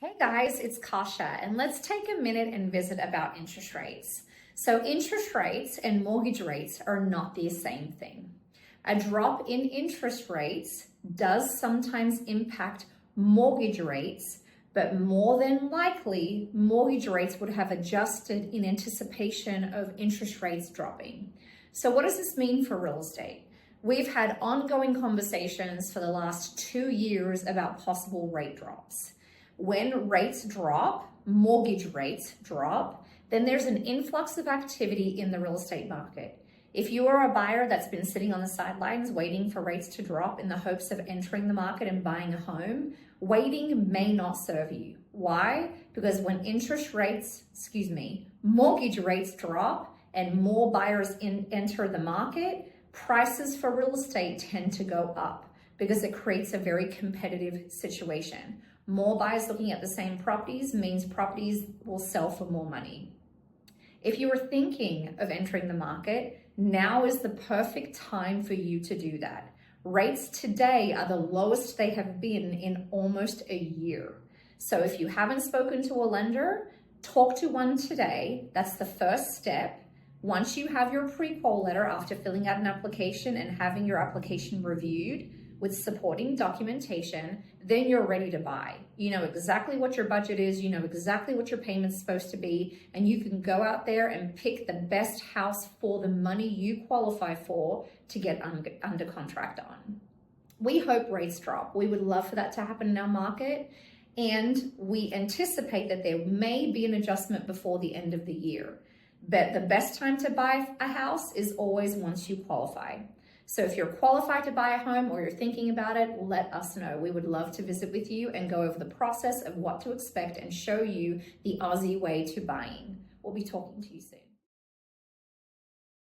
Hey guys, it's Kasha, and let's take a minute and visit about interest rates. So interest rates and mortgage rates are not the same thing. A drop in interest rates does sometimes impact mortgage rates, but more than likely, mortgage rates would have adjusted in anticipation of interest rates dropping. So what does this mean for real estate? We've had ongoing conversations for the last 2 years about possible rate drops. When rates drop, mortgage rates drop, then there's an influx of activity in the real estate market. If you are a buyer that's been sitting on the sidelines waiting for rates to drop in the hopes of entering the market and buying a home, waiting may not serve you. Why? Because when mortgage rates drop and more buyers enter the market, prices for real estate tend to go up because it creates a very competitive situation. More buyers looking at the same properties means properties will sell for more money. If you are thinking of entering the market, now is the perfect time for you to do that. Rates today are the lowest they have been in almost a year. So if you haven't spoken to a lender, talk to one today. That's the first step. Once you have your pre-qual letter after filling out an application and having your application reviewed with supporting documentation, then you're ready to buy. You know exactly what your budget is, you know exactly what your payment's supposed to be, and you can go out there and pick the best house for the money you qualify for to get under contract on. We hope rates drop. We would love for that to happen in our market, and we anticipate that there may be an adjustment before the end of the year. But the best time to buy a house is always once you qualify. So if you're qualified to buy a home or you're thinking about it, let us know. We would love to visit with you and go over the process of what to expect and show you the Aussie way to buying. We'll be talking to you soon.